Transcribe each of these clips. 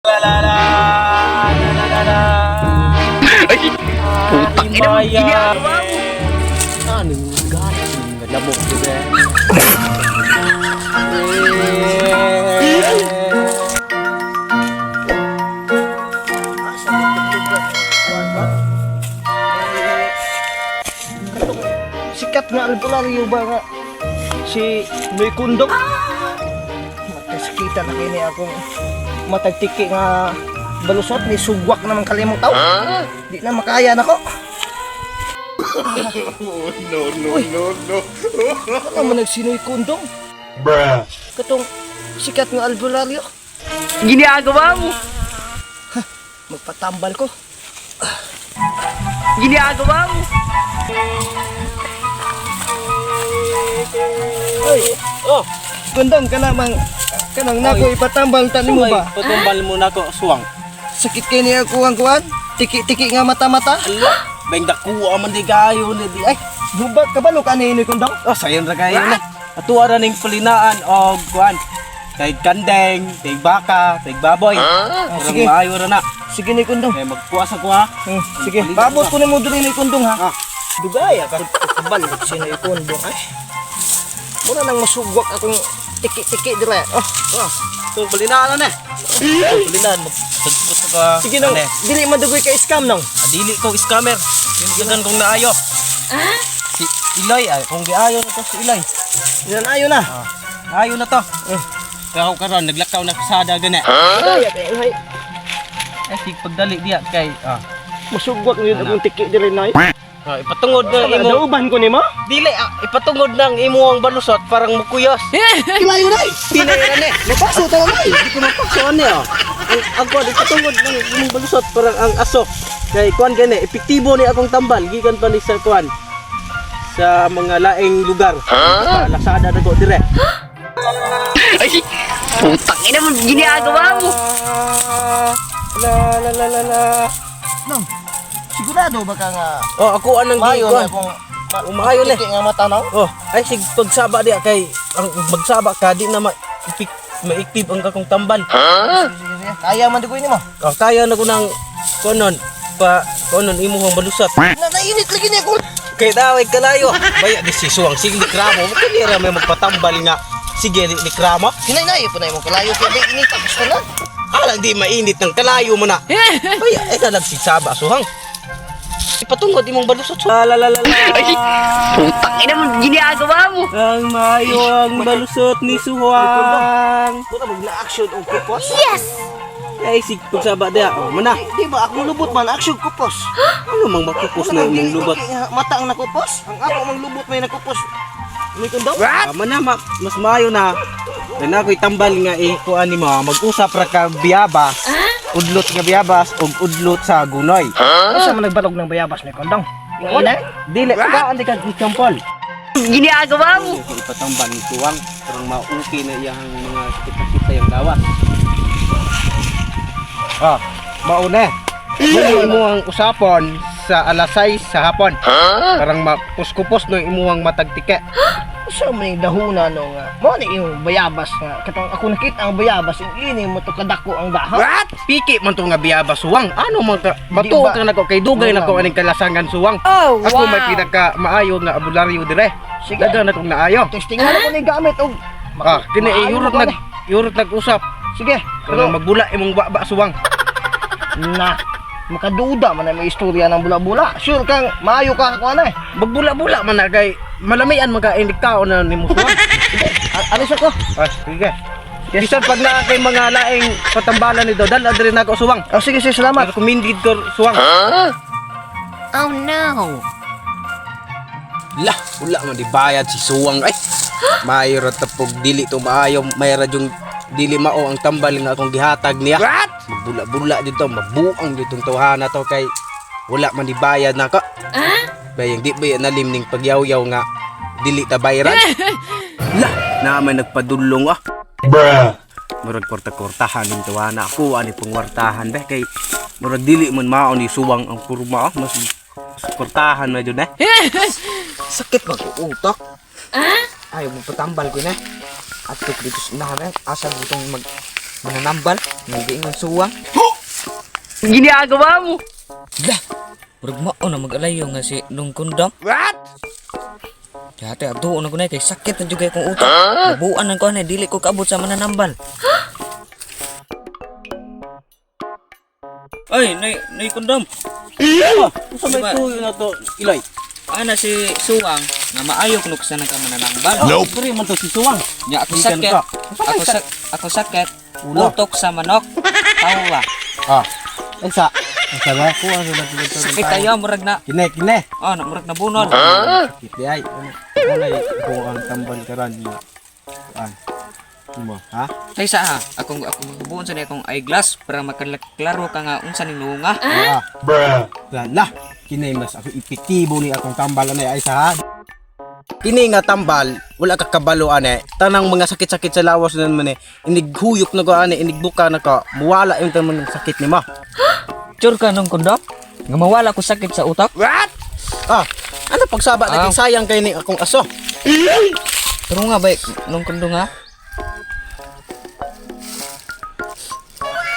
Ay, putang ina mo, ginagawa mo. Anong galit? Naglamok ko ba? Sikat nga albularyo ba nga si Noy Kundong? Matasikita na kini akong matagtiki nga balusot ni sugwak naman kalimutaw. Di na makaya na ko. No. Ano man nagsinoy Kundong? Bruh. Katong sikat nga albularyo. Ginagawa mo. Magpatambal ko. Ginagawa mo. Ay, oh, Kundong ka namang kanang nako ipatambal tanim mo ba? Patumbal mo na ko, suwang. Sakit kay niya kuwang kuwan? Tiki-tiki nga mata-mata? Ala, bang dakuha man di kayo na di. Ay, Hubat ka ba lo kanino Kundong? oh, sayon ra kayo na. Atuwa ra ning palinaan og kuan. Kay kandeng, kay baka, kay baboy. sige. Sige. Maayo ra na. Sige ni Kundong. Kay magpuas ako ha. Sige, babot ko ni mo diri ni Kundong ha. Ah. Dugaya ka. Kabalik si ni Kundong ay. Muna nang masugwak akong tiki-tiki dire. Oh. So palinaan na. Palinaan mo. Sagbot ka. Sige nang dili madugoy ka scam nang. Adili ko scammer. Yun kong naayo. Si Iloy ay kung giayo na to si Iloy. Yan ayo na. Ayo na to. Kaya ako karon naglakaw na kasada gani. Dugaya kay ay. Sig pagdali diya kay Masugwak ni akong tiki dire nay. ipatungod na imo. Nauban ko nimo? Dili ipatungod ng imo ang balusot parang mukuyos. Kilayo nay. Pinay na. Napaso ta nay. Di ko mapakso niya. Ang kuan ipatungod ng imong balusot parang ang aso. Kay kuan gani epektibo ni akong tambal gikan pa ni sa kuan sa mga laing lugar. Lasada na ko dire. Ay, putang ina mo, ginagawa mo. La. Nang, sigurado ba ka nga Oh, ako anang mayo kuan. na kung Umayo na. tiki nga mata no? Oh, ay sig pagsaba diya kay ang magsaba ka di na ma-active ang kakong tambal. Sige. Kaya man dugoy nimo. Oh, kaya na ko ng konon imo ang balusot. Nainit lagi ni ako. Kay daway kalayo. Baya di si suwang sige ni kramo. Kanira may magpatambal nga. Sige ni kramo. Hinay po na imong kalayo kaya di init tapos ka na. Alang di mainit ng kalayo mo na. Baya ay na nagsisaba suhang. Ipatungod imong balusot. La. Ay, putang ina mo, ginagawa mo. Ang mayo ang balusot ni suwang. Buta magla-action og kupos. Ay sig pagsaba diya. Oh, mana. Di ba ako lubot man action kupos. Ano mang makupos na imong lubot? Mata ang nakupos. Ang ako mang lubot may nakupos. May kundong? Mana mas maayo na. Kaya na ako'y tambal nga kuan nimo mag-usap ra ka biyabas. Udlot nga biyabas ug udlot sa gunoy. Asa man nagbalog ng bayabas ni kundong? Ina? Dili ba andi ka ikampol. Ginagawa mo. Ipatambal ni tuwang parang mauki na iyang mga kita-kita yung lawas. Mauna. Muna imo ang usapon sa alas 6 sa hapon. Parang mapuskupos no imuhang matagtike. Asa man yung dahuna no nga. Mo ni yung bayabas nga. Katong ako nakita ang bayabas ini mo to kadako ang dahon. What? Piki man to nga biyabas suwang. Ano man ka Di batuo ba- ka nako kay dugay Wala nako man. aning kalasangan suwang. Oh, Ako may pinaka maayo nga abularyo dire. Sige. Dagan na kong naayo. Testingan ako ni gamit og Kini maayo ko yurot nag-usap. Sige. Kaya magbula imong baba suwang. Na, makaduda man na may istorya ng bula-bula. Sure kang maayo ka ako na eh. Magbula-bula man na kay malamian man ka indikaw na nimo suwang. Alis ako. Sige. Bisan pag naa kay mga laing patambalan ni Dodal adre na ako suwang. Oh, sige, salamat. Kumindid ko suwang. Oh no. Lah, wala man di bayad si suwang ay. Mayro tapog dili to maayo, may radyong dili mao ang tambal nga akong gihatag niya. What? Magbula-bula dito, mabuang ditong tawhana to kay wala man di bayad nako. Bayang di ba nalim ning pagyaw-yaw nga dili ta bayaran. Lah, na may nagpadulong Bruh. Murag korta-kortahan ning tawhana ako ani pangwartahan be kay murag dili man mao ni suwang ang kurma mas kortahan na jud Sakit ba ko utak? Ayaw mo patambal ko na. At dito sa nahan asa itong mananambal. Hindi nga suwang. Ginagawa mo? Lah, murag mao na mag-alayo nga si nung kondom. What? Dati ato na ko na kay sakit na jugay kong utak. Nabuan na ko na dili ko kaabot sa mananambal. Ay, nay kondom. Sa may tuyo na to, Iloy. Ana si Suwang nga maayo kuno sa nang mananambal. Nope. Puri man to si Suwang. Nya ako Ikan sakit. ka. Ako sakit. Ulo. Utok sa manok. Tawa. Sa ba ko ano na dito. Sakit tayo murag na. Kine. Oh, na murag na bunol. Sakit di ay. Wala ko ang tambal karan niya. Mo, ha? Tay sa ha. Akong magbuon sa niya akong eyeglass para makaklaro ka nga unsa ni nunga. Bruh. Lah, kini mas ako epektibo ni akong tambal ana ay sa. Kini nga tambal, wala ka kabalo ane. Tanang mga sakit-sakit sa lawas nan man inighuyok na ko ane, inigbuka na ka. Muwala yung tanang sakit ni mo. Sure ka nung kondom? Nga mawala ko sakit sa utak? What? Ano pagsaba na kay sayang kay ni akong aso? Pero nga ba nung kondom nga?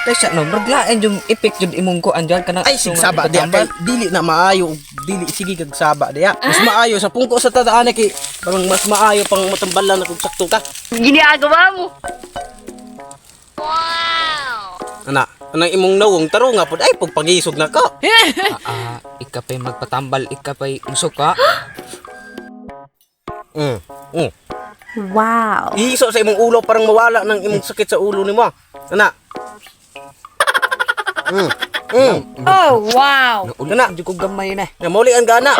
Tay sa no, maglain yung ipik jud imong ko andyan ka na. Ay sigsaba diya kay dili na maayo, dili sige kag saba diya. Mas maayo sa pungko sa tadaan kay parang mas maayo pang matambalan na kung sakto ka. Ginagawa mo? Anang imong nawong taro nga pod ay pagpagisog na ka. Ikapay magpatambal, ikapay usok ka. Wow. Ihiso sa imong ulo parang mawala ng imong sakit sa ulo nimo. Ana. Oh, wow. Ulan jud ko gamay na. Nga muli ang gana.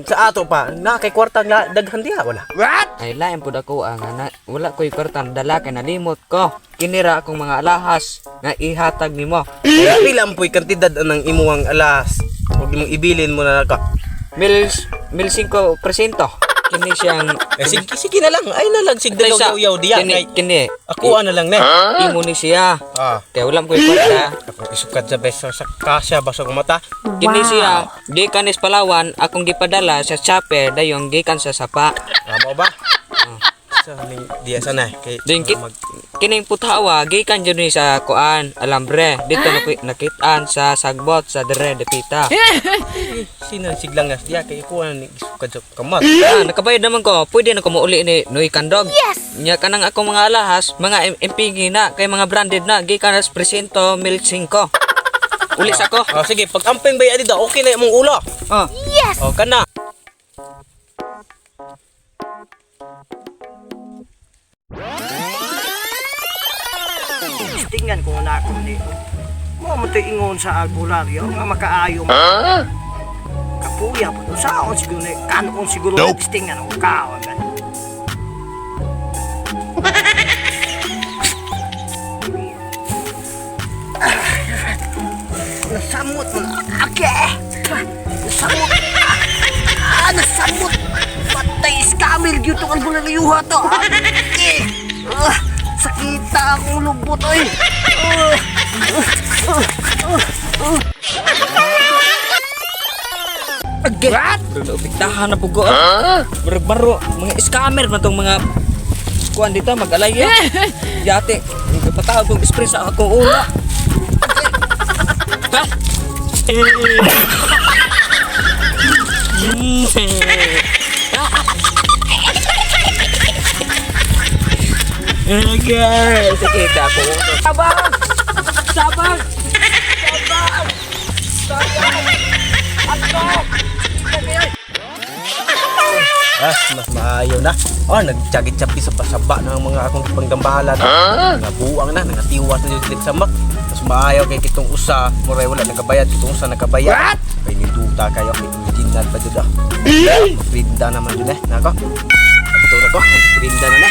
Sa ato pa na kay kwartang daghan diha wala. What? Ay lain pud ako ang ana. Wala ko'y kwartang dala kay nalimot ko. Kinira akong mga alahas nga ihatag nimo. Kaya pila po'y kantidad anang imuhang alas. Huwag imong ibilin mo na ka. 5%. Kini siyang Sige na lang. Ay nalag sigdalaw yaw diya. kini. Ako ano lang ne. Imo ni siya. Ah. Kaya wala ko'y kwarta. Ako isukat sa beso sa kasya basog mata. Kini siya, gikan is Palawan, akong gipadala sa Chape, dayong gikan sa Sapa. Tama ba? Sa ning diya sana kay Din kining putawa, gikan jud ni sa kuan, Alambre. Dito nakitaan sa Sagbot sa Dere de Pita. sino siglang nga diya kay ko ni isukat sa kamat. Nakabayad naman ko. Pwede na ko mauli ni Noy Kandog. Yes. Nya kanang akong mga alahas, mga MPG na kay mga branded na gikan sa Presento 1005. Ulis ako. Sige, pag amping bay adida, okay na imong ulo. Yes. Kana. Tingnan ko na ako ni. Mo ingon sa albularyo nga makaayo mo. Kapuya po. Saan siguro ni kanon siguro tingnan ko kaon. Nasamot mo na. Okay. Nasamot. Nasamot. Patay scammer dito ang bulaliyuha to. Sakita akong lubot oy. What? Piktahan na pugo. Baro mga scammer man tong mga kuan dito mag-alaya. Yate, patawag kong spray sa akong ulo. Ha? Okay, sakita ako. Sabang! Sabang! Sabang! Sabang! Mas maayo na. Nagtiyagit-tiyapi sa pasaba ng mga akong panggambahala na. Nga buwang na, nangatiwas na yung sa mak. Mas maayo kay kitong usa, muray wala nakabayad, kitong usa nakabayad. Kay niduta kayo, kay original pa dyan. Prinda naman dyan Nako. Ito na ko, prinda na